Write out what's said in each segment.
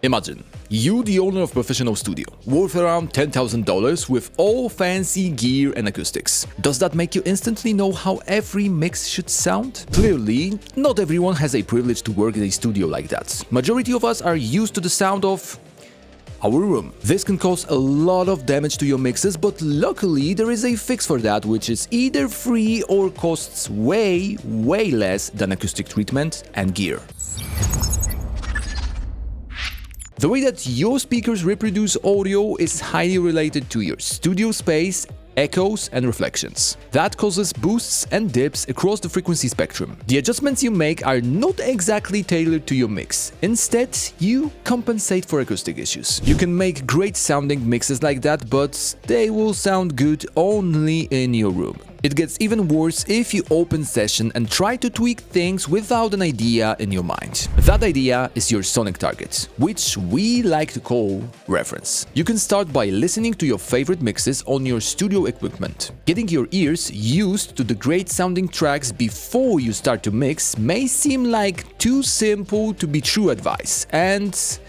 Imagine, you the owner of a professional studio, worth around $10,000 with all fancy gear and acoustics. Does that make you instantly know how every mix should sound? Clearly, not everyone has a privilege to work in a studio like that. Majority of us are used to the sound of our room. This can cause a lot of damage to your mixes, but luckily there is a fix for that, which is either free or costs way less than acoustic treatment and gear. The way that your speakers reproduce audio is highly related to your studio space, echoes and reflections. That causes boosts and dips across the frequency spectrum. The adjustments you make are not exactly tailored to your mix. Instead, you compensate for acoustic issues. You can make great sounding mixes like that, but they will sound good only in your room. It gets even worse if you open session and try to tweak things without an idea in your mind. That idea is your sonic target, which we like to call reference. You can start by listening to your favorite mixes on your studio equipment. Getting your ears used to the great sounding tracks before you start to mix may seem like too simple to be true advice, and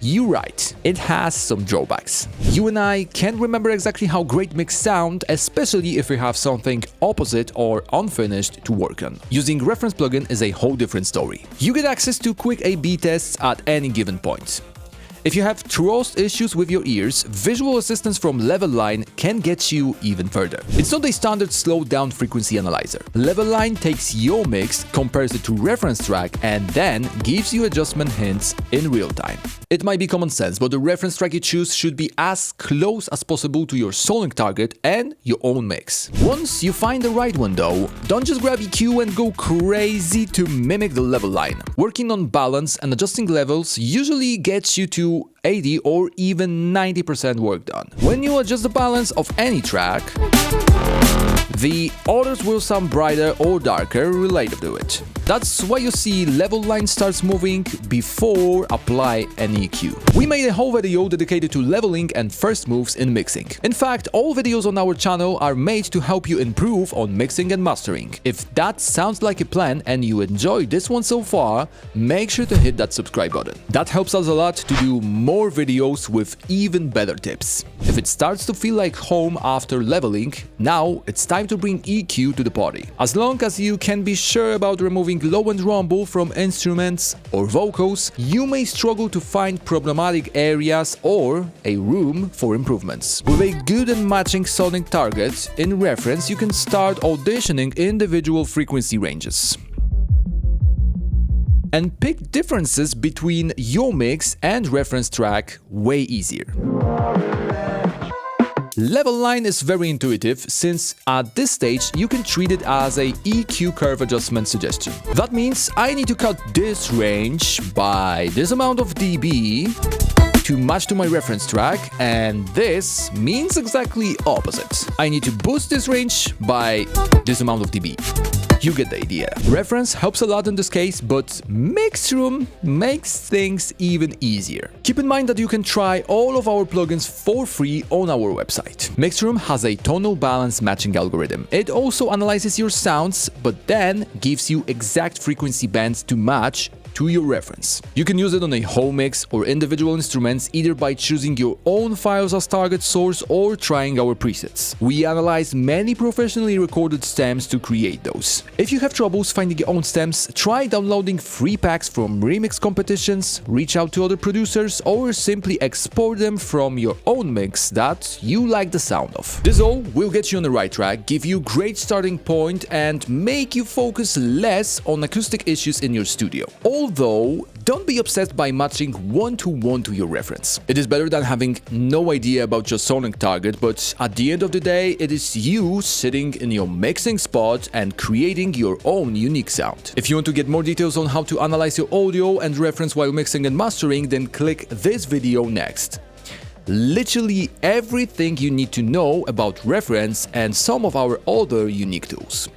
you're right, it has some drawbacks. You and I can't remember exactly how great mix sound, especially if we have something opposite or unfinished to work on. Using reference plugin is a whole different story. You get access to quick A/B tests at any given point. If you have trust issues with your ears, visual assistance from Level Line can get you even further. It's not a standard slowed down frequency analyzer. Level Line takes your mix, compares it to reference track, and then gives you adjustment hints in real time. It might be common sense, but the reference track you choose should be as close as possible to your sonic target and your own mix. Once you find the right one though, don't just grab EQ and go crazy to mimic the Level Line. Working on balance and adjusting levels usually gets you to 80 or even 90% work done. When you adjust the balance of any track, the others will sound brighter or darker related to it. That's why you see Level Line starts moving before apply any EQ. We made a whole video dedicated to leveling and first moves in mixing. In fact, all videos on our channel are made to help you improve on mixing and mastering. If that sounds like a plan and you enjoyed this one so far, make sure to hit that subscribe button. That helps us a lot to do more videos with even better tips. If it starts to feel like home after leveling, now it's time to bring EQ to the party. As long as you can be sure about removing low-end rumble from instruments or vocals, you may struggle to find problematic areas or a room for improvements. With a good and matching sonic target in reference, you can start auditioning individual frequency ranges and pick differences between your mix and reference track way easier. Level Line is very intuitive, since at this stage you can treat it as a EQ curve adjustment suggestion. That means I need to cut this range by this amount of dB to match to my reference track, and this means exactly opposite. I need to boost this range by this amount of dB. You get the idea. Reference helps a lot in this case, but Mixroom makes things even easier. Keep in mind that you can try all of our plugins for free on our website. Mixroom has a tonal balance matching algorithm. It also analyzes your sounds, but then gives you exact frequency bands to match to your reference. You can use it on a whole mix or individual instruments, either by choosing your own files as target source or trying our presets. We analyze many professionally recorded stems to create those. If you have troubles finding your own stems, try downloading free packs from remix competitions, reach out to other producers, or simply export them from your own mix that you like the sound of. This all will get you on the right track, give you great starting point, and make you focus less on acoustic issues in your studio. Although, don't be obsessed by matching one-to-one to your reference. It is better than having no idea about your sonic target, but at the end of the day, it is you sitting in your mixing spot and creating your own unique sound. If you want to get more details on how to analyze your audio and reference while mixing and mastering, then click this video next. Literally everything you need to know about reference and some of our other unique tools.